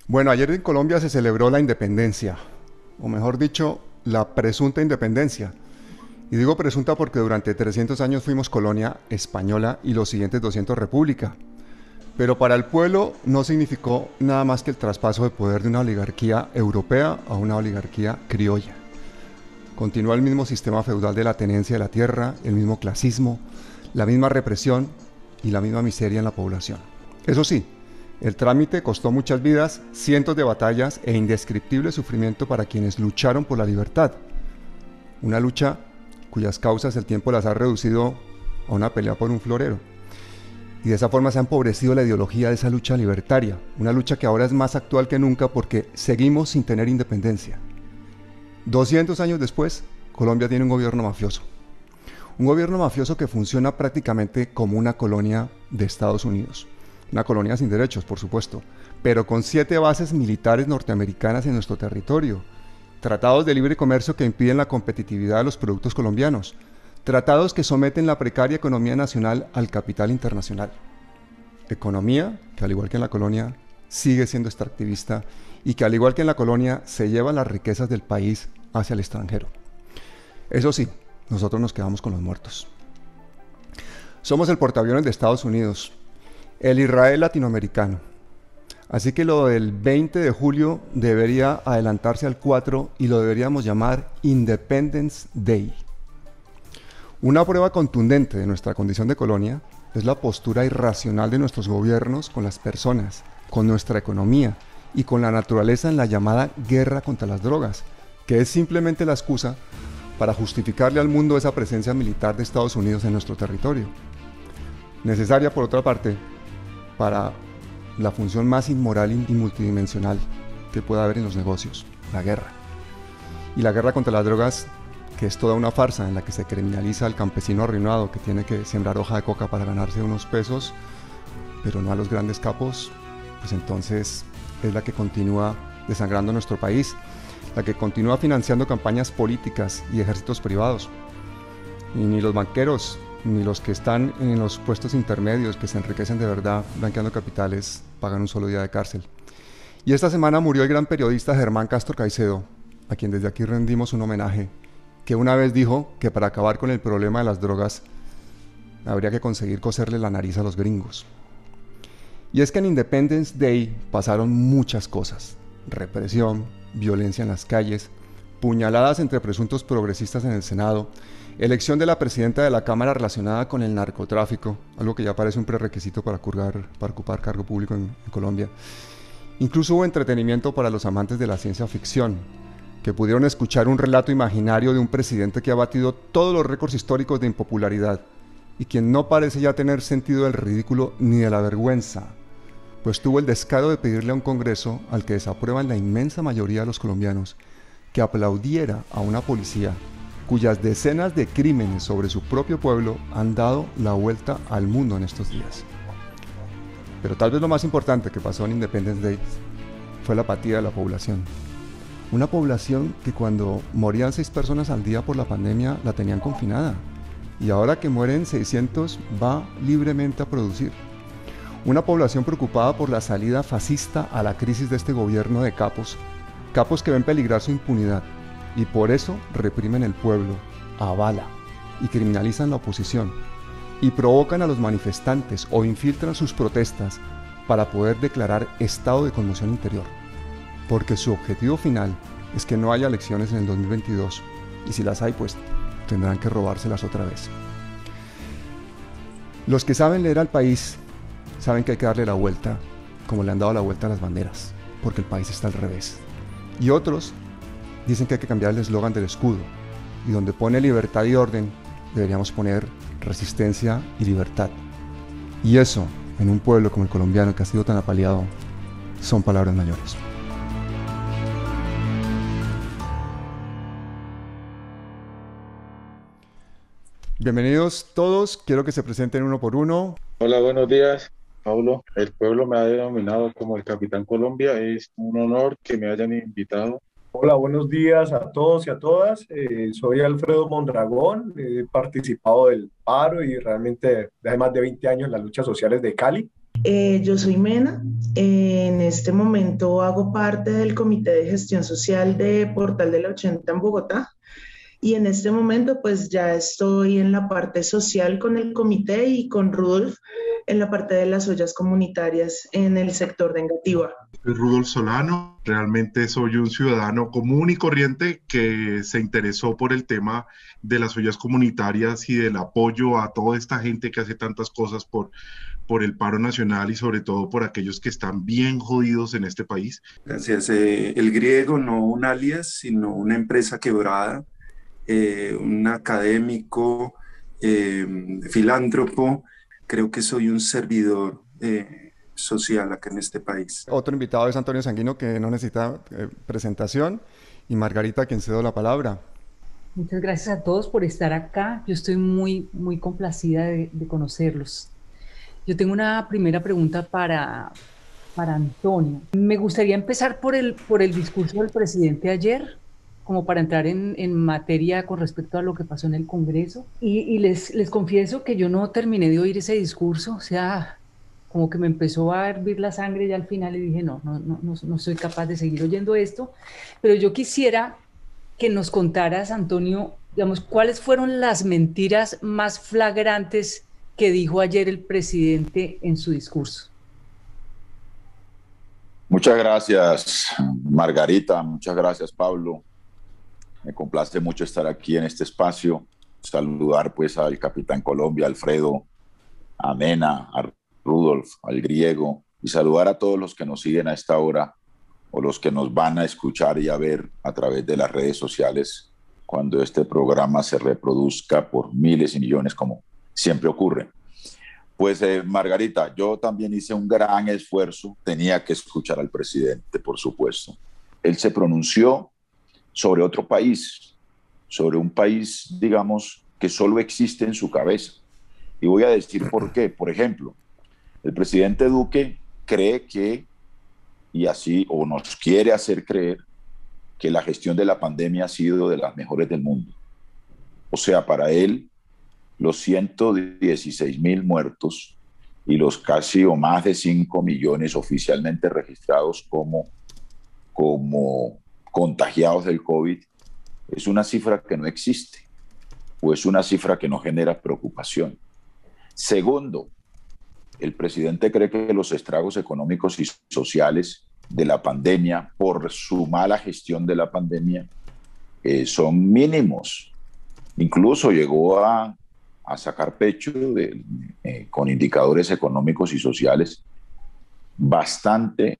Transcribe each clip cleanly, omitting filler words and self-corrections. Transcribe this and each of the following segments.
Bueno, ayer en Colombia se celebró la independencia, o mejor dicho, la presunta independencia. Y digo presunta porque durante 300 años fuimos colonia española y los siguientes 200 república. Pero para el pueblo no significó nada más que el traspaso de poder de una oligarquía europea a una oligarquía criolla. Continúa el mismo sistema feudal de la tenencia de la tierra, el mismo clasismo, la misma represión y la misma miseria en la población. Eso sí, el trámite costó muchas vidas, cientos de batallas e indescriptible sufrimiento para quienes lucharon por la libertad. Una lucha cuyas causas el tiempo las ha reducido a una pelea por un florero. Y de esa forma se ha empobrecido la ideología de esa lucha libertaria, una lucha que ahora es más actual que nunca porque seguimos sin tener independencia. 200 años después, Colombia tiene un gobierno mafioso. Un gobierno mafioso que funciona prácticamente como una colonia de Estados Unidos. Una colonia sin derechos, por supuesto, pero con 7 bases militares norteamericanas en nuestro territorio. Tratados de libre comercio que impiden la competitividad de los productos colombianos. Tratados que someten la precaria economía nacional al capital internacional. Economía que, al igual que en la colonia, sigue siendo extractivista y que, al igual que en la colonia, se lleva las riquezas del país hacia el extranjero. Eso sí, nosotros nos quedamos con los muertos. Somos el portaaviones de Estados Unidos, el Israel latinoamericano. Así que lo del 20 de julio debería adelantarse al 4 y lo deberíamos llamar Independence Day. Una prueba contundente de nuestra condición de colonia es la postura irracional de nuestros gobiernos con las personas, con nuestra economía y con la naturaleza en la llamada guerra contra las drogas, que es simplemente la excusa para justificarle al mundo esa presencia militar de Estados Unidos en nuestro territorio. Necesaria, por otra parte, para la función más inmoral y multidimensional que pueda haber en los negocios, la guerra. Y la guerra contra las drogas, que es toda una farsa en la que se criminaliza al campesino arruinado que tiene que sembrar hoja de coca para ganarse unos pesos, pero no a los grandes capos, pues entonces es la que continúa desangrando nuestro país, la que continúa financiando campañas políticas y ejércitos privados. Y ni los banqueros, ni los que están en los puestos intermedios que se enriquecen de verdad blanqueando capitales pagan un solo día de cárcel. Y esta semana murió el gran periodista Germán Castro Caicedo, a quien desde aquí rendimos un homenaje, que una vez dijo que para acabar con el problema de las drogas habría que conseguir coserle la nariz a los gringos. Y es que en Independence Day pasaron muchas cosas: represión, violencia en las calles, puñaladas entre presuntos progresistas en el Senado, elección de la presidenta de la Cámara relacionada con el narcotráfico, algo que ya parece un prerequisito para ocupar cargo público en Colombia. Incluso hubo entretenimiento para los amantes de la ciencia ficción, que pudieron escuchar un relato imaginario de un presidente que ha batido todos los récords históricos de impopularidad y quien no parece ya tener sentido del ridículo ni de la vergüenza, pues tuvo el descaro de pedirle a un Congreso al que desaprueban la inmensa mayoría de los colombianos que aplaudiera a una policía cuyas decenas de crímenes sobre su propio pueblo han dado la vuelta al mundo en estos días. Pero tal vez lo más importante que pasó en Independence Day fue la apatía de la población. Una población que cuando morían 6 personas al día por la pandemia la tenían confinada, y ahora que mueren 600 va libremente a producir. Una población preocupada por la salida fascista a la crisis de este gobierno de capos que ven peligrar su impunidad, y por eso reprimen el pueblo a bala y criminalizan la oposición y provocan a los manifestantes o infiltran sus protestas para poder declarar estado de conmoción interior, porque su objetivo final es que no haya elecciones en el 2022, y si las hay, pues tendrán que robárselas otra vez. Los que saben leer al país saben que hay que darle la vuelta, como le han dado la vuelta a las banderas, porque el país está al revés. Y otros dicen que hay que cambiar el eslogan del escudo, y donde pone libertad y orden, deberíamos poner resistencia y libertad. Y eso, en un pueblo como el colombiano que ha sido tan apaleado, son palabras mayores. Bienvenidos todos, quiero que se presenten uno por uno. Hola, buenos días, Paulo. El pueblo me ha denominado como el Capitán Colombia. Es un honor que me hayan invitado. Hola, buenos días a todos y a todas. Soy Alfredo Mondragón. He participado del paro y realmente de hace más de 20 años en las luchas sociales de Cali. Yo soy Mena. En este momento hago parte del Comité de Gestión Social de Portal de la 80 en Bogotá. Y en este momento pues ya estoy en la parte social con el comité y con Rudolf en la parte de las ollas comunitarias en el sector de Engativá. Soy Rudolf Solano, realmente soy un ciudadano común y corriente que se interesó por el tema de las ollas comunitarias y del apoyo a toda esta gente que hace tantas cosas por el paro nacional y sobre todo por aquellos que están bien jodidos en este país. Gracias. El Griego, no un alias, sino una empresa quebrada, un académico, filántropo. Creo que soy un servidor social acá en este país. Otro invitado es Antonio Sanguino, que no necesita presentación, y Margarita, a quien cedo la palabra. Muchas gracias a todos por estar acá. Yo estoy muy complacida de conocerlos. Yo tengo una primera pregunta para Antonio. Me gustaría empezar por el discurso del presidente ayer, como para entrar en materia con respecto a lo que pasó en el Congreso. Y les confieso que yo no terminé de oír ese discurso, o sea, como que me empezó a hervir la sangre ya al final y dije, no soy capaz de seguir oyendo esto. Pero yo quisiera que nos contaras, Antonio, digamos, ¿cuáles fueron las mentiras más flagrantes que dijo ayer el presidente en su discurso? Muchas gracias, Margarita. Muchas gracias, Pablo. Me complace mucho estar aquí en este espacio. Saludar pues al Capitán Colombia, Alfredo, a Mena, a Rudolf, al Griego, y saludar a todos los que nos siguen a esta hora o los que nos van a escuchar y a ver a través de las redes sociales cuando este programa se reproduzca por miles y millones, como siempre ocurre. Pues Margarita, yo también hice un gran esfuerzo, tenía que escuchar al presidente, por supuesto. Él se pronunció sobre otro país, sobre un país, digamos, que solo existe en su cabeza. Y voy a decir por qué. Por ejemplo, el presidente Duque cree que, y así, o nos quiere hacer creer, que la gestión de la pandemia ha sido de las mejores del mundo. O sea, para él, los 116,000 muertos y los casi o más de 5 millones oficialmente registrados como contagiados del COVID, es una cifra que no existe, o es una cifra que no genera preocupación. Segundo, el presidente cree que los estragos económicos y sociales de la pandemia, por su mala gestión de la pandemia, son mínimos. Incluso llegó a sacar pecho con indicadores económicos y sociales bastante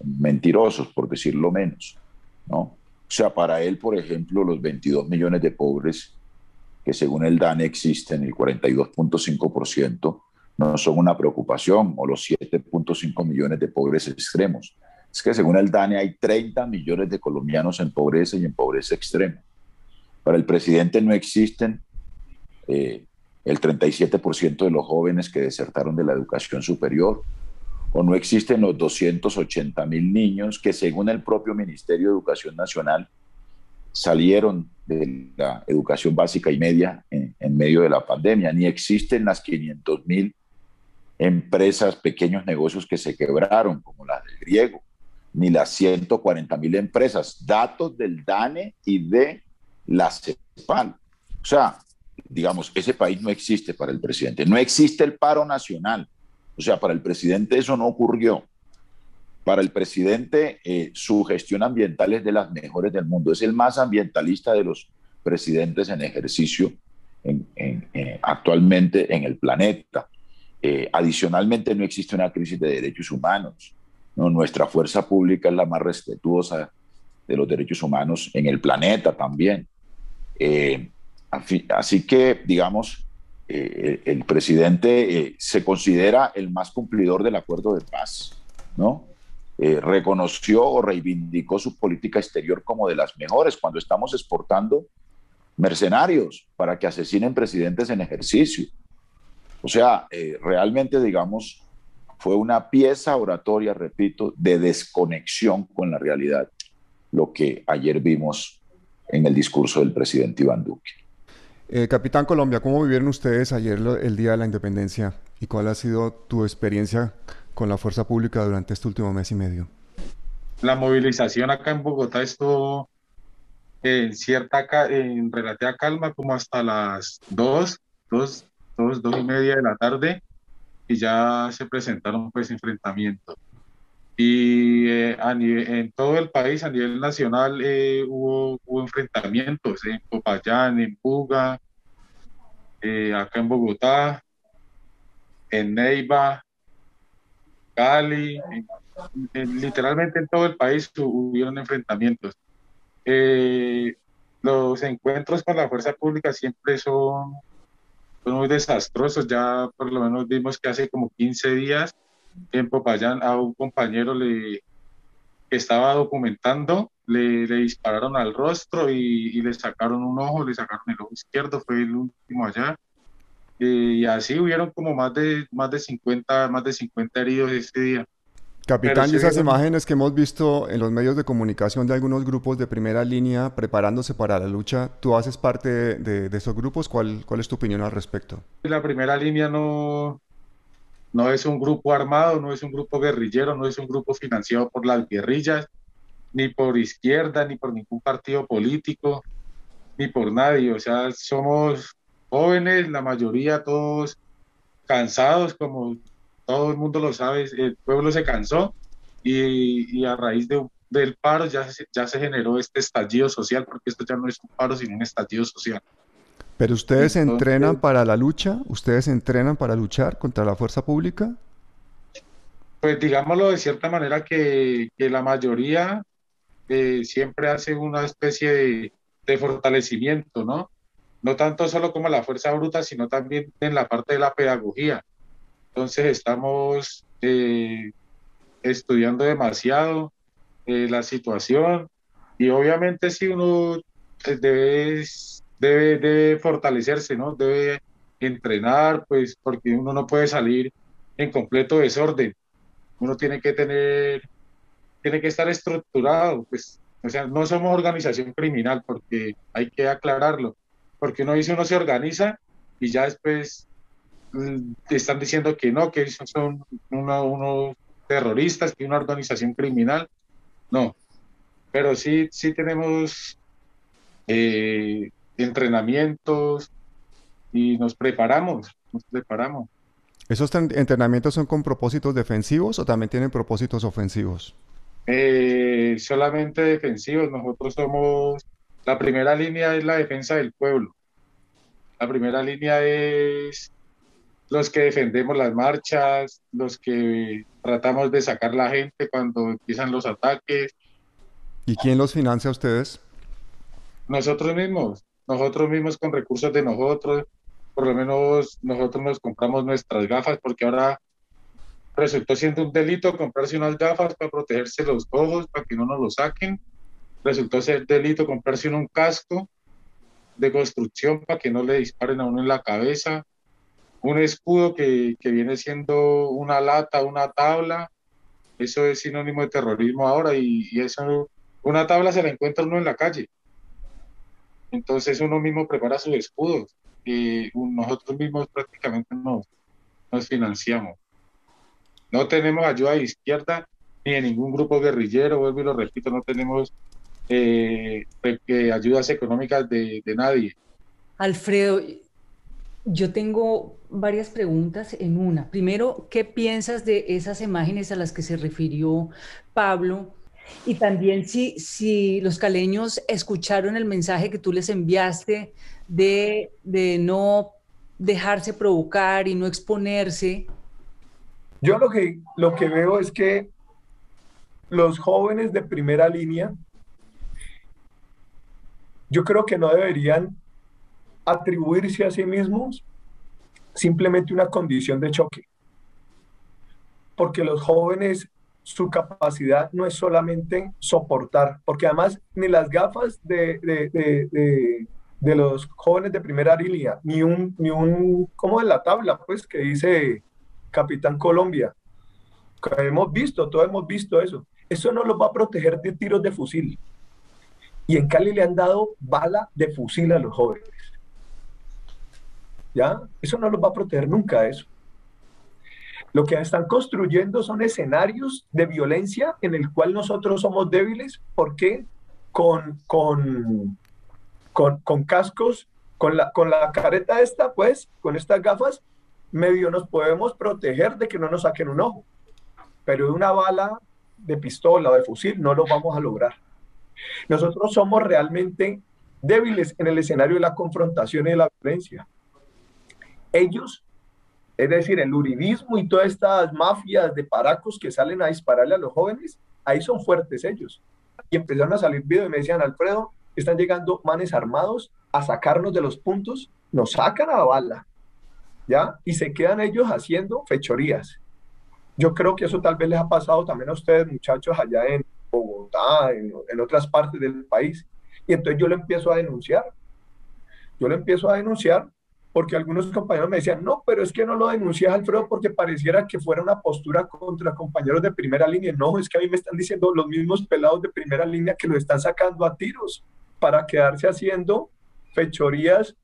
mentirosos, por decirlo menos, ¿no? O sea, para él, por ejemplo, los 22 millones de pobres que según el DANE existen, el 42.5%, no son una preocupación, o los 7.5 millones de pobres extremos. Es que según el DANE hay 30 millones de colombianos en pobreza y en pobreza extrema. Para el presidente no existen el 37% de los jóvenes que desertaron de la educación superior, o no existen los 280,000 niños que según el propio Ministerio de Educación Nacional salieron de la educación básica y media en medio de la pandemia, ni existen las 500,000 empresas, pequeños negocios que se quebraron, como las del Griego, ni las 140,000 empresas, datos del DANE y de la CEPAL. O sea, digamos, ese país no existe para el presidente. No existe el paro nacional. O sea, para el presidente eso no ocurrió. Para el presidente, su gestión ambiental es de las mejores del mundo. Es el más ambientalista de los presidentes en ejercicio actualmente en el planeta. Adicionalmente, no existe una crisis de derechos humanos, ¿no? Nuestra fuerza pública es la más respetuosa de los derechos humanos en el planeta también. Así que, digamos, el presidente se considera el más cumplidor del acuerdo de paz, ¿no? Reconoció o reivindicó su política exterior como de las mejores cuando estamos exportando mercenarios para que asesinen presidentes en ejercicio. O sea, realmente, digamos, fue una pieza oratoria, repito, de desconexión con la realidad, lo que ayer vimos en el discurso del presidente Iván Duque. Capitán Colombia, ¿cómo vivieron ustedes ayer el Día de la Independencia ¿Y cuál ha sido tu experiencia con la fuerza pública durante este último mes y medio? La movilización acá en Bogotá estuvo en relativa calma, como hasta las 2:30 de la tarde, y ya se presentaron pues enfrentamientos. Y en todo el país, a nivel nacional, hubo enfrentamientos en Popayán, en Buga, acá en Bogotá, en Neiva, Cali, literalmente en todo el país hubieron enfrentamientos. Eh, los encuentros con la fuerza pública siempre son muy desastrosos. Ya por lo menos vimos que hace como 15 días en Popayán a un compañero que estaba documentando, le dispararon al rostro y le sacaron un ojo, le sacaron el ojo izquierdo, fue el último allá. Y así hubieron como más de 50 heridos ese día. Pero Capitán, y sí esas hubieron, imágenes que hemos visto en los medios de comunicación de algunos grupos de primera línea preparándose para la lucha, ¿tú haces parte de esos grupos? ¿Cuál es tu opinión al respecto? la primera línea no es un grupo armado, no es un grupo guerrillero, no es un grupo financiado por las guerrillas, ni por izquierda, ni por ningún partido político, ni por nadie. O sea, somos jóvenes, la mayoría, todos cansados, como todo el mundo lo sabe, el pueblo se cansó y a raíz del paro ya se generó este estallido social, porque esto ya no es un paro, sino un estallido social. ¿Pero ustedes se entrenan Entonces, para la lucha? ¿Ustedes se entrenan para luchar contra la fuerza pública? pues digámoslo de cierta manera que la mayoría siempre hace una especie de fortalecimiento, ¿no? No tanto solo como la fuerza bruta, sino también en la parte de la pedagogía. Entonces estamos estudiando demasiado la situación, y obviamente si uno debe fortalecerse, ¿no? Debe entrenar, pues porque uno no puede salir en completo desorden. Uno tiene que estar estructurado, pues, o sea, no somos organización criminal, porque hay que aclararlo, porque uno se organiza y ya después te están diciendo que no, que esos son unos terroristas, que una organización criminal. No, pero sí tenemos entrenamientos y nos preparamos. ¿Esos entrenamientos son con propósitos defensivos o también tienen propósitos ofensivos? Solamente defensivos. La primera línea es la defensa del pueblo. La primera línea es los que defendemos las marchas, los que tratamos de sacar la gente cuando empiezan los ataques. ¿Y quién los financia a ustedes? Nosotros mismos con recursos de nosotros. Por lo menos nosotros nos compramos nuestras gafas, porque ahora resultó siendo un delito comprarse unas gafas para protegerse los ojos, para que no nos lo saquen. Resultó ser delito comprarse un casco de construcción para que no le disparen a uno en la cabeza. Un escudo que viene siendo una lata, una tabla. Eso es sinónimo de terrorismo ahora, y eso, una tabla se la encuentra uno en la calle. Entonces uno mismo prepara sus escudos y nosotros mismos prácticamente nos financiamos. No tenemos ayuda de izquierda ni de ningún grupo guerrillero, vuelvo y lo repito, no tenemos ayudas económicas de nadie. Alfredo, yo tengo varias preguntas en una. Primero, ¿qué piensas de esas imágenes a las que se refirió Pablo? Y también si los caleños escucharon el mensaje que tú les enviaste de no dejarse provocar y no exponerse. Yo lo que veo es que los jóvenes de primera línea, yo creo que no deberían atribuirse a sí mismos simplemente una condición de choque, porque los jóvenes, su capacidad no es solamente soportar, porque además ni las gafas de los jóvenes de primera línea, como en la tabla, pues, que dice Capitán Colombia, que todos hemos visto eso no los va a proteger de tiros de fusil, y en Cali le han dado bala de fusil a los jóvenes, ¿ya? Eso no los va a proteger nunca, eso. Lo que están construyendo son escenarios de violencia en el cual nosotros somos débiles, porque con cascos, con la careta esta, pues, con estas gafas, medio nos podemos proteger de que no nos saquen un ojo, pero de una bala de pistola o de fusil no lo vamos a lograr. Nosotros somos realmente débiles en el escenario de la confrontación y de la violencia. Ellos, es decir, el uribismo y todas estas mafias de paracos que salen a dispararle a los jóvenes, ahí son fuertes ellos. Y empezaron a salir videos y me decían, Alfredo, están llegando manes armados a sacarnos de los puntos, nos sacan a bala, ¿ya? Y se quedan ellos haciendo fechorías. Yo creo que eso tal vez les ha pasado también a ustedes, muchachos, allá en Bogotá, en otras partes del país. Y entonces yo lo empiezo a denunciar. Yo lo empiezo a denunciar porque algunos compañeros me decían, no, pero es que no lo denuncias, Alfredo, porque pareciera que fuera una postura contra compañeros de primera línea. No, es que a mí me están diciendo los mismos pelados de primera línea que lo están sacando a tiros para quedarse haciendo fechorías,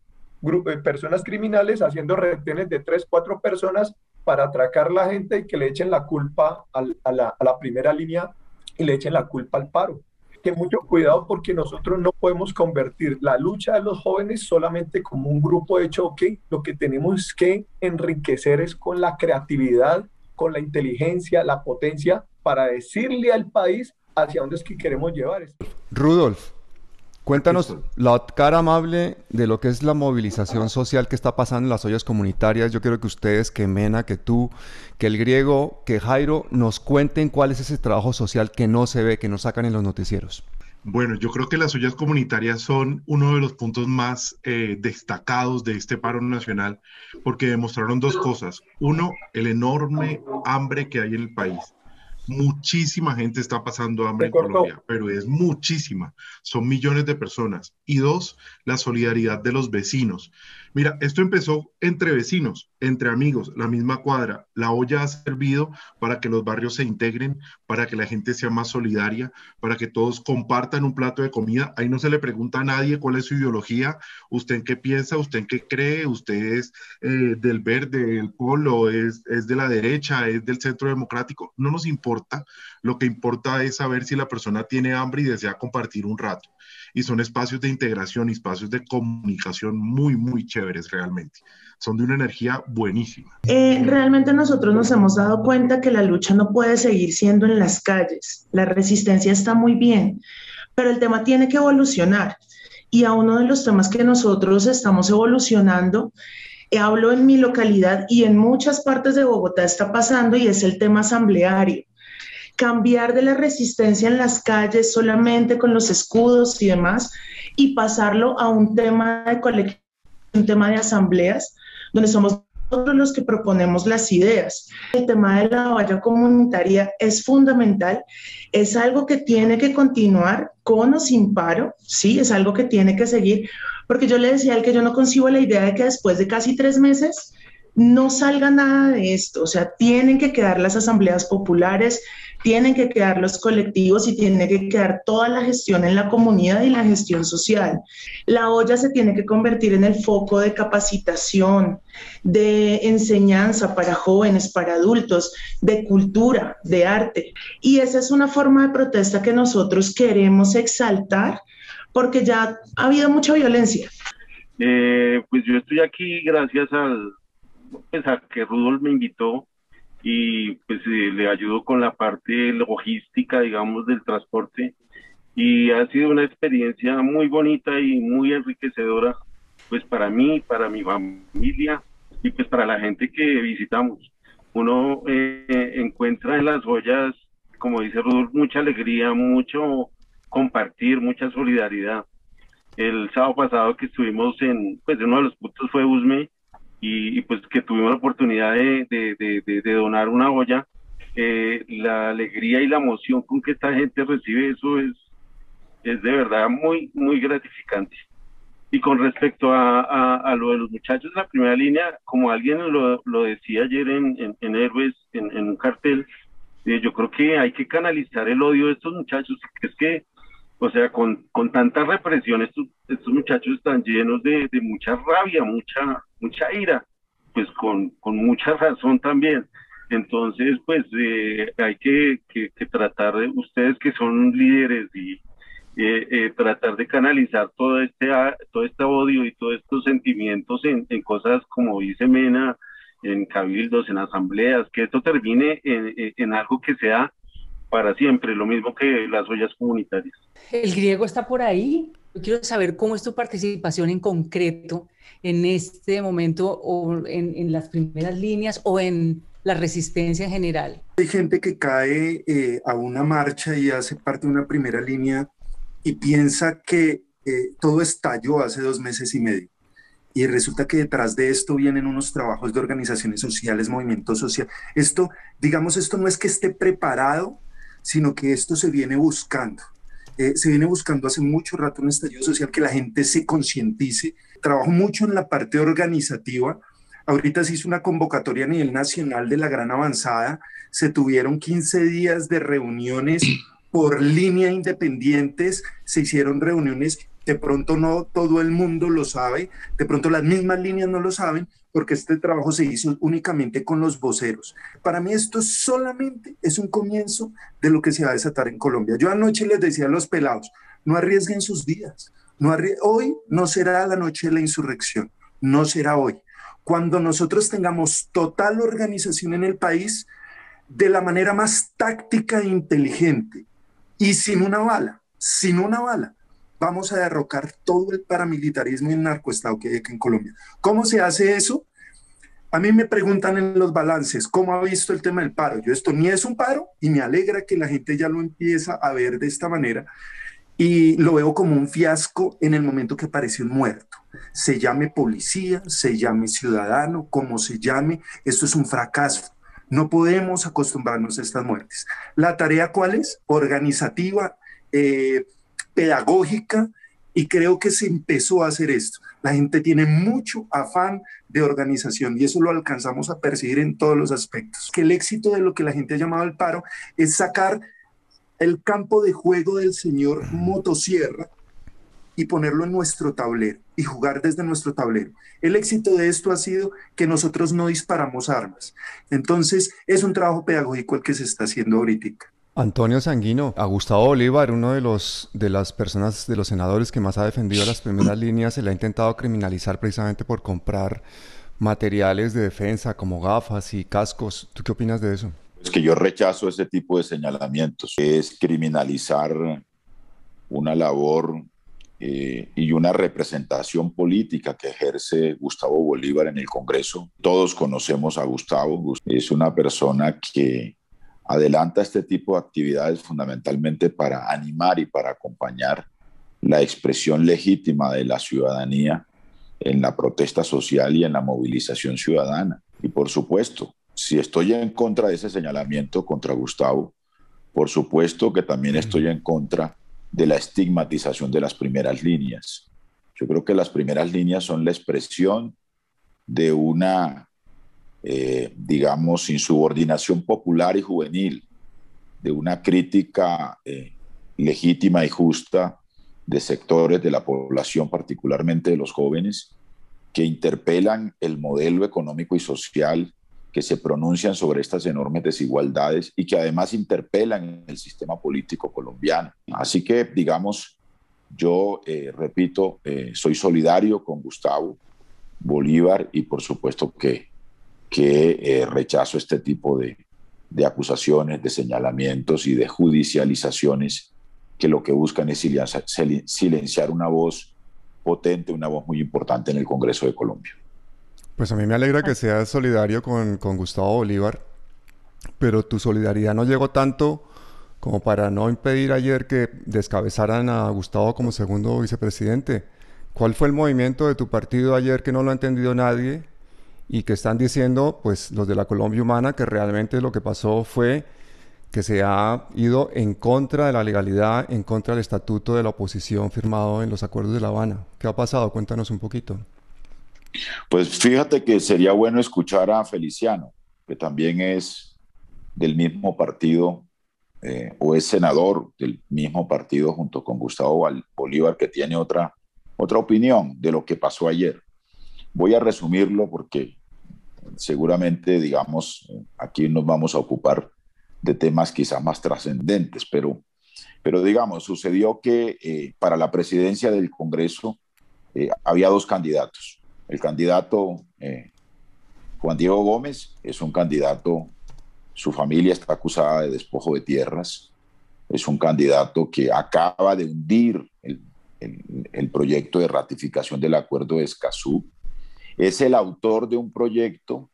personas criminales haciendo retenes de 3, 4 personas para atracar a la gente y que le echen la culpa a la primera línea y le echen la culpa al paro. Que mucho cuidado, porque nosotros no podemos convertir la lucha de los jóvenes solamente como un grupo de choque. Lo que tenemos que enriquecer es con la creatividad, con la inteligencia, la potencia, para decirle al país hacia dónde es que queremos llevar esto. Rudolf, cuéntanos la cara amable de lo que es la movilización social que está pasando en las ollas comunitarias. Yo quiero que ustedes, que Mena, que tú, que el Griego, que Jairo, nos cuenten cuál es ese trabajo social que no se ve, que no sacan en los noticieros. Bueno, yo creo que las ollas comunitarias son uno de los puntos más destacados de este paro nacional, porque demostraron dos cosas. Uno, el enorme hambre que hay en el país. Muchísima gente está pasando hambre en Colombia, pero es muchísima. Son millones de personas. Y dos, la solidaridad de los vecinos. Mira, esto empezó entre vecinos, entre amigos, la misma cuadra. La olla ha servido para que los barrios se integren, para que la gente sea más solidaria, para que todos compartan un plato de comida. Ahí no se le pregunta a nadie cuál es su ideología, usted en qué piensa, usted en qué cree, usted es del verde, del polo, es de la derecha, es del centro democrático. No nos importa, lo que importa es saber si la persona tiene hambre y desea compartir un rato. Y son espacios de integración y espacios de comunicación muy, muy chéveres realmente. Son de una energía buenísima. Realmente nosotros nos hemos dado cuenta que la lucha no puede seguir siendo en las calles. La resistencia está muy bien, pero el tema tiene que evolucionar. Y a uno de los temas que nosotros estamos evolucionando, hablo en mi localidad y en muchas partes de Bogotá está pasando, y es el tema asambleario. Cambiar de la resistencia en las calles solamente con los escudos y demás, y pasarlo a un tema de colectivo, un tema de asambleas, donde somos nosotros los que proponemos las ideas. El tema de la olla comunitaria es fundamental, es algo que tiene que continuar con o sin paro, sí, es algo que tiene que seguir, porque yo le decía al que yo no concibo la idea de que después de casi 3 meses no salga nada de esto. O sea, tienen que quedar las asambleas populares, tienen que quedar los colectivos y tiene que quedar toda la gestión en la comunidad y la gestión social. La olla se tiene que convertir en el foco de capacitación, de enseñanza para jóvenes, para adultos, de cultura, de arte. Y esa es una forma de protesta que nosotros queremos exaltar, porque ya ha habido mucha violencia. Pues yo estoy aquí gracias a que Rudolf me invitó, y pues le ayudo con la parte logística, digamos, del transporte, y ha sido una experiencia muy bonita y muy enriquecedora, pues para mí, para mi familia y pues para la gente que visitamos. Uno encuentra en las ollas, como dice Rudolf, mucha alegría, mucho compartir, mucha solidaridad. El sábado pasado que estuvimos pues uno de los puntos fue Usme, y pues que tuvimos la oportunidad de donar una olla, la alegría y la emoción con que esta gente recibe eso es de verdad muy, muy gratificante. Y con respecto a lo de los muchachos de la primera línea, como alguien lo decía ayer en Héroes, en un cartel, yo creo que hay que canalizar el odio de estos muchachos, que es que, o sea, con tanta represión, estos muchachos están llenos de mucha rabia, mucha ira, pues con mucha razón también. Entonces, pues hay que tratar de, ustedes que son líderes y tratar de canalizar todo este odio y todos estos sentimientos en cosas como dice Mena, en cabildos, en asambleas, que esto termine en algo que sea para siempre, lo mismo que las ollas comunitarias. El griego está por ahí. Yo quiero saber cómo es tu participación en concreto en este momento o en las primeras líneas o en la resistencia en general. Hay gente que cae a una marcha y hace parte de una primera línea y piensa que todo estalló hace 2 meses y medio. Y resulta que detrás de esto vienen unos trabajos de organizaciones sociales, movimientos sociales. Esto, digamos, esto no es que esté preparado, sino que esto se viene buscando. Se viene buscando hace mucho rato un estallido social, que la gente se concientice. Trabajo mucho en la parte organizativa. Ahorita se hizo una convocatoria a nivel nacional de la Gran Avanzada. Se tuvieron 15 días de reuniones por línea independientes. Se hicieron reuniones, de pronto no todo el mundo lo sabe, de pronto las mismas líneas no lo saben, porque este trabajo se hizo únicamente con los voceros. Para mí esto solamente es un comienzo de lo que se va a desatar en Colombia. Yo anoche les decía a los pelados, no arriesguen sus vidas. Hoy no será la noche de la insurrección, no será hoy. Cuando nosotros tengamos total organización en el país, de la manera más táctica e inteligente y sin una bala, vamos a derrocar todo el paramilitarismo y el narcoestado que hay aquí en Colombia. ¿Cómo se hace eso? A mí me preguntan en los balances, ¿cómo ha visto el tema del paro? Yo, esto ni es un paro y me alegra que la gente ya lo empieza a ver de esta manera y lo veo como un fiasco en el momento que aparece un muerto. Se llame policía, se llame ciudadano, como se llame, esto es un fracaso. No podemos acostumbrarnos a estas muertes. ¿La tarea cuál es? Organizativa, pedagógica, y creo que se empezó a hacer esto. La gente tiene mucho afán de organización y eso lo alcanzamos a percibir en todos los aspectos. Que el éxito de lo que la gente ha llamado el paro es sacar el campo de juego del señor Motosierra y ponerlo en nuestro tablero y jugar desde nuestro tablero. El éxito de esto ha sido que nosotros no disparamos armas. Entonces, es un trabajo pedagógico el que se está haciendo ahorita. Antonio Sanguino, a Gustavo Bolívar, uno de las personas, de los senadores que más ha defendido las primeras líneas, se le ha intentado criminalizar precisamente por comprar materiales de defensa como gafas y cascos. ¿Tú qué opinas de eso? Es que yo rechazo ese tipo de señalamientos. Es criminalizar una labor y una representación política que ejerce Gustavo Bolívar en el Congreso. Todos conocemos a Gustavo. Es una persona que adelanta este tipo de actividades fundamentalmente para animar y para acompañar la expresión legítima de la ciudadanía en la protesta social y en la movilización ciudadana. Y por supuesto, si estoy en contra de ese señalamiento contra Gustavo, por supuesto que también estoy en contra de la estigmatización de las primeras líneas. Yo creo que las primeras líneas son la expresión de una digamos, insubordinación popular y juvenil, de una crítica legítima y justa de sectores de la población, particularmente de los jóvenes, que interpelan el modelo económico y social, que se pronuncian sobre estas enormes desigualdades y que además interpelan el sistema político colombiano. Así que, digamos, yo repito, soy solidario con Gustavo Bolívar y por supuesto que rechazo este tipo de acusaciones, de señalamientos y de judicializaciones que lo que buscan es silenciar una voz potente, una voz muy importante en el Congreso de Colombia. Pues a mí me alegra que seas solidario con Gustavo Bolívar, pero tu solidaridad no llegó tanto como para no impedir ayer que descabezaran a Gustavo como segundo vicepresidente. ¿Cuál fue el movimiento de tu partido ayer que no lo ha entendido nadie y que están diciendo, pues, los de la Colombia Humana, que realmente lo que pasó fue que se ha ido en contra de la legalidad, en contra del estatuto de la oposición firmado en los acuerdos de La Habana? ¿Qué ha pasado? Cuéntanos un poquito. Pues fíjate que sería bueno escuchar a Feliciano, que también es del mismo partido o es senador del mismo partido junto con Gustavo Bolívar, que tiene otra opinión de lo que pasó ayer. Voy a resumirlo porque seguramente, digamos, aquí nos vamos a ocupar de temas quizá más trascendentes, pero digamos, sucedió que para la presidencia del Congreso había dos candidatos. El candidato Juan Diego Gómez es un candidato, su familia está acusada de despojo de tierras, es un candidato que acaba de hundir el proyecto de ratificación del Acuerdo de Escazú, es el autor de un proyecto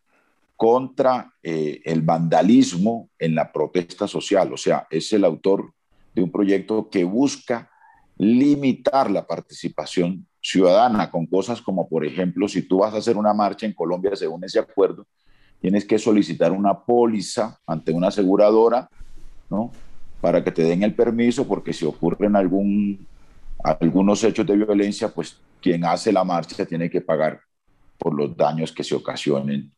contra el vandalismo en la protesta social, o sea, es el autor de un proyecto que busca limitar la participación ciudadana con cosas como, por ejemplo, si tú vas a hacer una marcha en Colombia según ese acuerdo, tienes que solicitar una póliza ante una aseguradora, ¿no?, para que te den el permiso, porque si ocurren algunos hechos de violencia, pues quien hace la marcha tiene que pagar por los daños que se ocasionen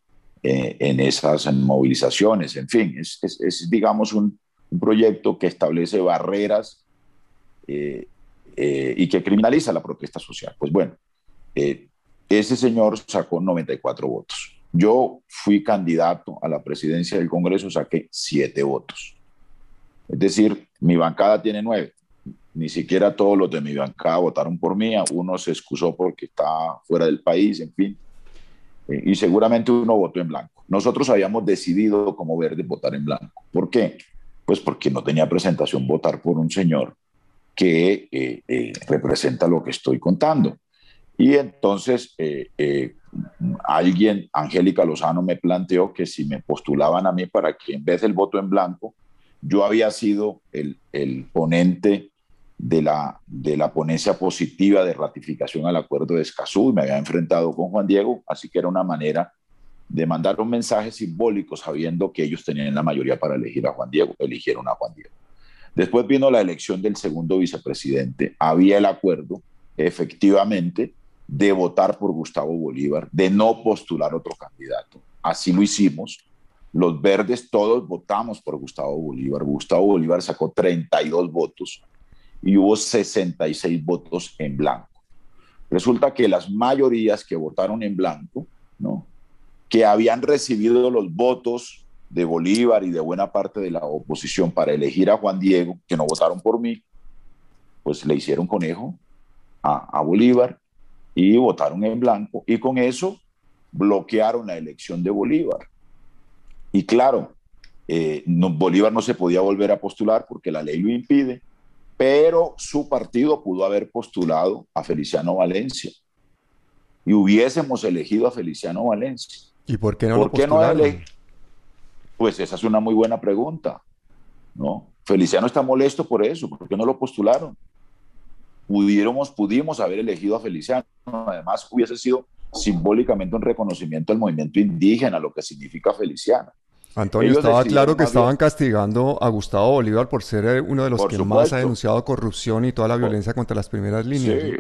en esas movilizaciones. En fin, es digamos, un proyecto que establece barreras y que criminaliza la protesta social. Pues bueno, ese señor sacó 94 votos. Yo fui candidato a la presidencia del Congreso, saqué 7 votos. Es decir, mi bancada tiene 9. Ni siquiera todos los de mi bancada votaron por mí. Uno se excusó porque está fuera del país, en fin. Y seguramente uno votó en blanco. Nosotros habíamos decidido como Verde votar en blanco. ¿Por qué? Pues porque no tenía presentación votar por un señor que representa lo que estoy contando. Y entonces Angélica Lozano me planteó que si me postulaban a mí para que en vez del voto en blanco, yo había sido el ponente de la ponencia positiva de ratificación al Acuerdo de Escazú y me había enfrentado con Juan Diego, así que era una manera de mandar un mensaje simbólico sabiendo que ellos tenían la mayoría para elegir a Juan Diego, eligieron a Juan Diego. Después vino la elección del segundo vicepresidente, había el acuerdo efectivamente de votar por Gustavo Bolívar, de no postular otro candidato, así lo hicimos. Los verdes todos votamos por Gustavo Bolívar. Gustavo Bolívar sacó 32 votos y hubo 66 votos en blanco. Resulta que las mayorías que votaron en blanco, ¿no?, que habían recibido los votos de Bolívar y de buena parte de la oposición para elegir a Juan Diego, que no votaron por mí, pues le hicieron conejo a Bolívar y votaron en blanco, y con eso bloquearon la elección de Bolívar. Y claro, Bolívar no se podía volver a postular porque la ley lo impide, pero su partido pudo haber postulado a Feliciano Valencia y hubiésemos elegido a Feliciano Valencia. ¿Y por qué no lo postularon? Pues esa es una muy buena pregunta, ¿no? Feliciano está molesto por eso. ¿Por qué no lo postularon? Pudimos haber elegido a Feliciano. Además, hubiese sido simbólicamente un reconocimiento al movimiento indígena, lo que significa Feliciano. Antonio, estaba claro que estaban castigando a Gustavo Bolívar por ser uno de los que más ha denunciado corrupción y toda la violencia contra las primeras líneas. Sí,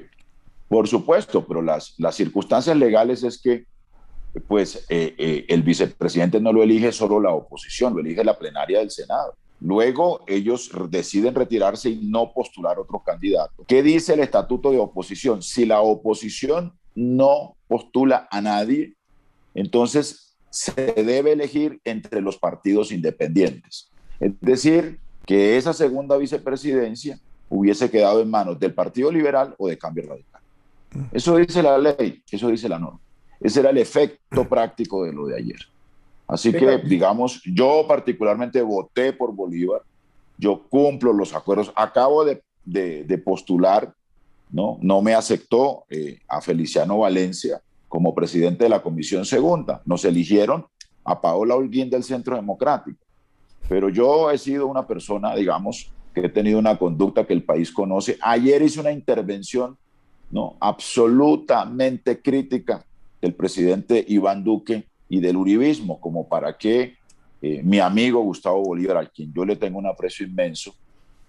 por supuesto, pero las circunstancias legales es que pues, el vicepresidente no lo elige solo la oposición, lo elige la plenaria del Senado. Luego ellos deciden retirarse y no postular otro candidato. ¿Qué dice el estatuto de oposición? Si la oposición no postula a nadie, entonces se debe elegir entre los partidos independientes. Es decir, que esa segunda vicepresidencia hubiese quedado en manos del Partido Liberal o de Cambio Radical. Eso dice la ley, eso dice la norma. Ese era el efecto práctico de lo de ayer. Así que, digamos, yo particularmente voté por Bolívar, yo cumplo los acuerdos, acabo de postular, no me aceptó a Feliciano Valencia como presidente de la Comisión Segunda. Nos eligieron a Paola Holguín del Centro Democrático. Pero yo he sido una persona, digamos, que he tenido una conducta que el país conoce. Ayer hice una intervención, ¿no?, absolutamente crítica del presidente Iván Duque y del uribismo, como para que mi amigo Gustavo Bolívar, a quien yo le tengo un aprecio inmenso,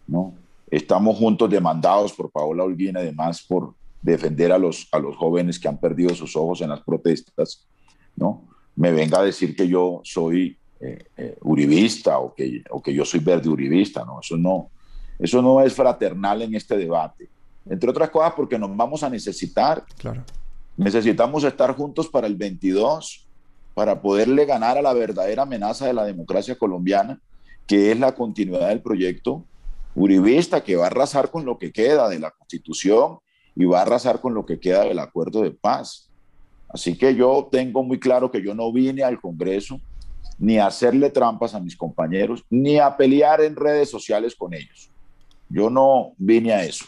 ¿no?, estamos juntos demandados por Paola Holguín, además por defender a los jóvenes que han perdido sus ojos en las protestas, ¿no?, me venga a decir que yo soy uribista o que yo soy verde uribista, ¿no? Eso no es fraternal en este debate. Entre otras cosas porque nos vamos a necesitar. Claro. Necesitamos estar juntos para el 22, para poderle ganar a la verdadera amenaza de la democracia colombiana, que es la continuidad del proyecto uribista, que va a arrasar con lo que queda de la Constitución y va a arrasar con lo que queda del acuerdo de paz. Así que yo tengo muy claro que yo no vine al Congreso ni a hacerle trampas a mis compañeros, ni a pelear en redes sociales con ellos. Yo no vine a eso.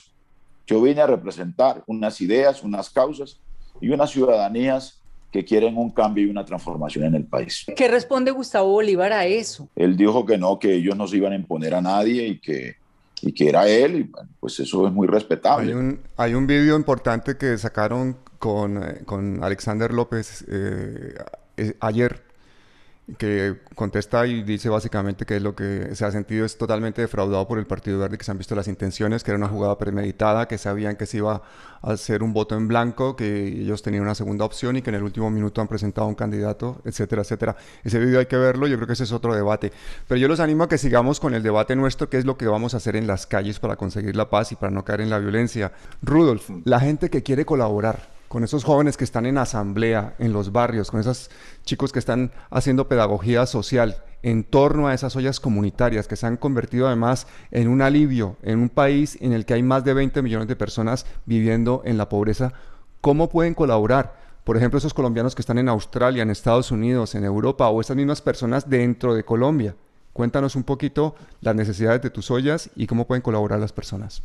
Yo vine a representar unas ideas, unas causas y unas ciudadanías que quieren un cambio y una transformación en el país. ¿Qué responde Gustavo Bolívar a eso? Él dijo que no, que ellos no se iban a imponer a nadie y que era él, y bueno, pues eso es muy respetable. Hay un video importante que sacaron con Alexander López ayer, que contesta y dice básicamente que es lo que se ha sentido es totalmente defraudado por el Partido Verde, que se han visto las intenciones, que era una jugada premeditada, que sabían que se iba a hacer un voto en blanco, que ellos tenían una segunda opción y que en el último minuto han presentado un candidato, etcétera, etcétera. Ese video hay que verlo, yo creo que ese es otro debate. Pero yo los animo a que sigamos con el debate nuestro, que es lo que vamos a hacer en las calles para conseguir la paz y para no caer en la violencia. Rudolf, la gente que quiere colaborar con esos jóvenes que están en asamblea, en los barrios, con esos chicos que están haciendo pedagogía social en torno a esas ollas comunitarias que se han convertido además en un alivio en un país en el que hay más de 20 millones de personas viviendo en la pobreza. ¿Cómo pueden colaborar? Por ejemplo, esos colombianos que están en Australia, en Estados Unidos, en Europa, o esas mismas personas dentro de Colombia. Cuéntanos un poquito las necesidades de tus ollas y cómo pueden colaborar las personas.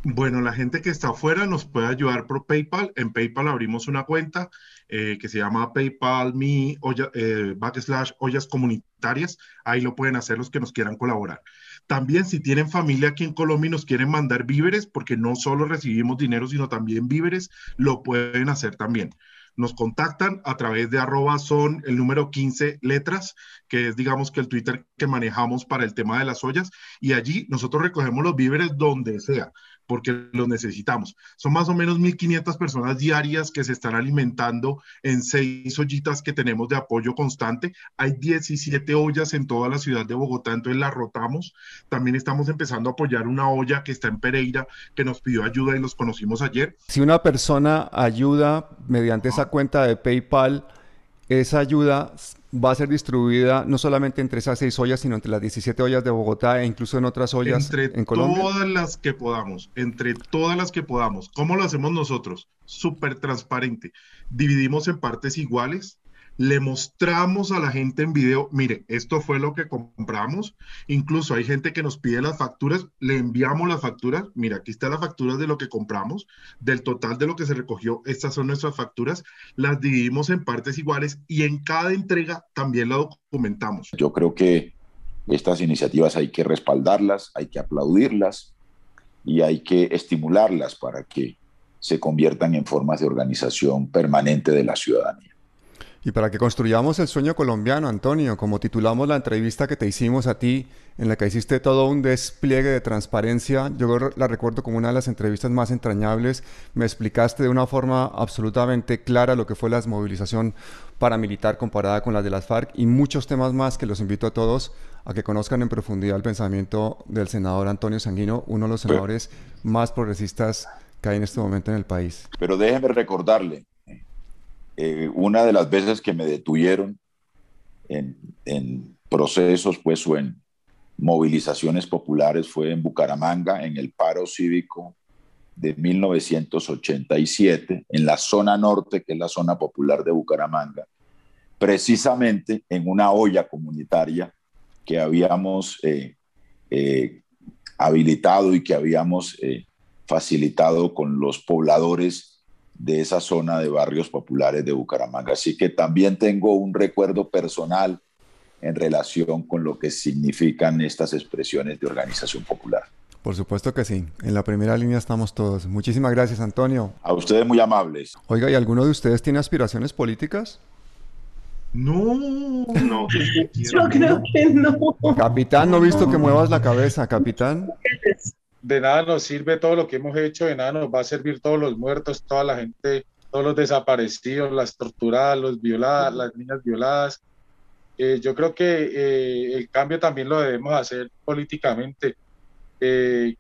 Bueno, la gente que está afuera nos puede ayudar por PayPal. En PayPal abrimos una cuenta que se llama PayPal.me /ollas comunitarias. Ahí lo pueden hacer los que nos quieran colaborar. También si tienen familia aquí en Colombia y nos quieren mandar víveres, porque no solo recibimos dinero, sino también víveres, lo pueden hacer también. Nos contactan a través de @ el número 15 letras, que es digamos que el Twitter que manejamos para el tema de las ollas, y allí nosotros recogemos los víveres donde sea, porque los necesitamos. Son más o menos 1.500 personas diarias que se están alimentando en 6 ollitas que tenemos de apoyo constante. Hay 17 ollas en toda la ciudad de Bogotá, entonces las rotamos. También estamos empezando a apoyar una olla que está en Pereira, que nos pidió ayuda y los conocimos ayer. Si una persona ayuda mediante esa cuenta de PayPal, esa ayuda va a ser distribuida no solamente entre esas 6 ollas, sino entre las 17 ollas de Bogotá e incluso en otras ollas en Colombia. Entre todas las que podamos. ¿Cómo lo hacemos nosotros? Súper transparente. Dividimos en partes iguales. Le mostramos a la gente en video, mire, esto fue lo que compramos. Incluso hay gente que nos pide las facturas, le enviamos las facturas. Mira, aquí está la factura de lo que compramos, del total de lo que se recogió. Estas son nuestras facturas. Las dividimos en partes iguales y en cada entrega también la documentamos. Yo creo que estas iniciativas hay que respaldarlas, hay que aplaudirlas y hay que estimularlas para que se conviertan en formas de organización permanente de la ciudadanía. Y para que construyamos el sueño colombiano, Antonio, como titulamos la entrevista que te hicimos a ti, en la que hiciste todo un despliegue de transparencia, yo la recuerdo como una de las entrevistas más entrañables, me explicaste de una forma absolutamente clara lo que fue la desmovilización paramilitar comparada con la de las FARC y muchos temas más que los invito a todos a que conozcan en profundidad el pensamiento del senador Antonio Sanguino, uno de los senadores más progresistas que hay en este momento en el país. Pero déjeme recordarle, una de las veces que me detuvieron en procesos pues, o en movilizaciones populares fue en Bucaramanga, en el paro cívico de 1987, en la zona norte, que es la zona popular de Bucaramanga, precisamente en una olla comunitaria que habíamos habilitado y que habíamos facilitado con los pobladores de esa zona de barrios populares de Bucaramanga. Así que también tengo un recuerdo personal en relación con lo que significan estas expresiones de organización popular. Por supuesto que sí. En la primera línea estamos todos. Muchísimas gracias, Antonio. A ustedes muy amables. Oiga, ¿y alguno de ustedes tiene aspiraciones políticas? No. Yo creo que no. Capitán, no he visto que muevas la cabeza, capitán. De nada nos sirve todo lo que hemos hecho, de nada nos va a servir todos los muertos, toda la gente, todos los desaparecidos, las torturadas, los violadas, las niñas violadas. Yo creo que el cambio también lo debemos hacer políticamente,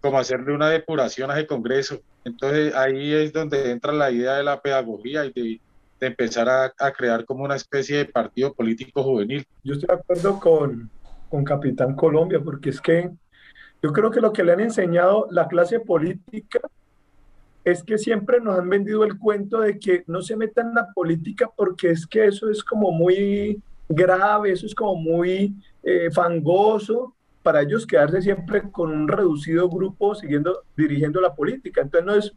como hacerle una depuración a ese Congreso. Entonces ahí es donde entra la idea de la pedagogía y empezar a crear como una especie de partido político juvenil. Yo estoy de acuerdo con Capitán Colombia, porque es que yo creo que lo que le han enseñado la clase política es que siempre nos han vendido el cuento de que no se metan en la política porque es que eso es como muy grave, eso es como muy fangoso, para ellos quedarse siempre con un reducido grupo dirigiendo la política. Entonces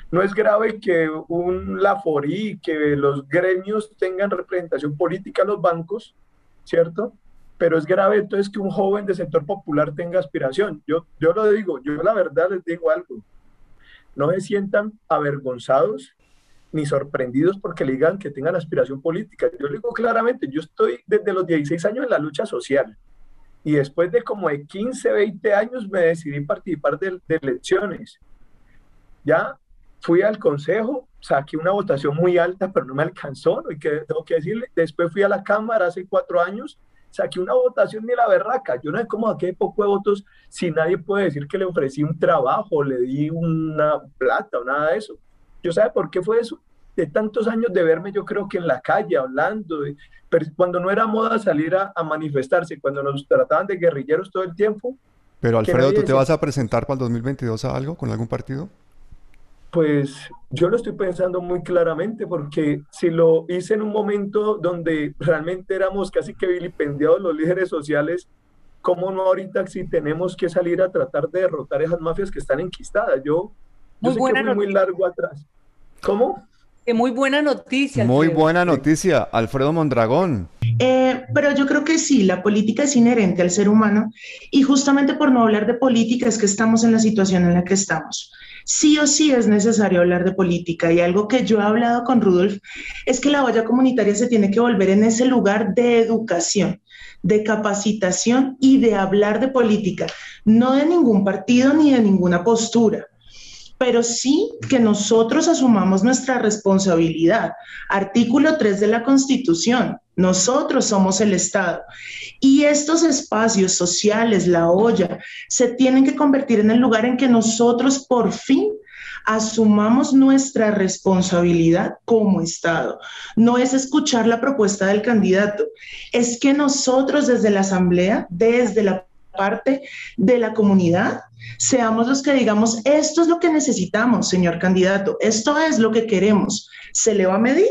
no es grave que un Laforí, que los gremios tengan representación política en los bancos, ¿cierto? Pero es grave entonces que un joven del sector popular tenga aspiración. Yo lo digo, yo la verdad les digo algo. No se sientan avergonzados ni sorprendidos porque le digan que tengan aspiración política. Yo le digo claramente, yo estoy desde los 16 años en la lucha social y después de como de 15, 20 años me decidí participar de elecciones. Ya fui al consejo, saqué una votación muy alta, pero no me alcanzó, ¿no? Y que tengo que decirle, después fui a la Cámara hace 4 años, saqué una votación ni la berraca. Yo no sé cómo saqué poco de votos si nadie puede decir que le ofrecí un trabajo, le di una plata o nada de eso. ¿Yo sabe por qué fue eso? De tantos años de verme, yo creo que en la calle hablando, pero cuando no era moda salir a manifestarse, cuando nos trataban de guerrilleros todo el tiempo. Pero Alfredo, ¿tú te vas a presentar para el 2022 a algo con algún partido? Pues yo lo estoy pensando muy claramente porque si lo hice en un momento donde realmente éramos casi que vilipendiados los líderes sociales, ¿cómo no ahorita si tenemos que salir a tratar de derrotar esas mafias que están enquistadas? Yo sé que fui muy largo atrás. ¿Cómo? Muy buena noticia. Muy buena noticia, Alfredo Mondragón. Pero yo creo que sí, la política es inherente al ser humano y justamente por no hablar de política es que estamos en la situación en la que estamos. Sí o sí es necesario hablar de política y algo que yo he hablado con Rudolf es que la olla comunitaria se tiene que volver en ese lugar de educación, de capacitación y de hablar de política, no de ningún partido ni de ninguna postura, pero sí que nosotros asumamos nuestra responsabilidad. Artículo 3 de la Constitución, nosotros somos el Estado y estos espacios sociales, la olla, se tienen que convertir en el lugar en que nosotros por fin asumamos nuestra responsabilidad como Estado. No es escuchar la propuesta del candidato, es que nosotros desde la Asamblea, desde la parte de la comunidad, seamos los que digamos, esto es lo que necesitamos, señor candidato, esto es lo que queremos. ¿Se le va a medir?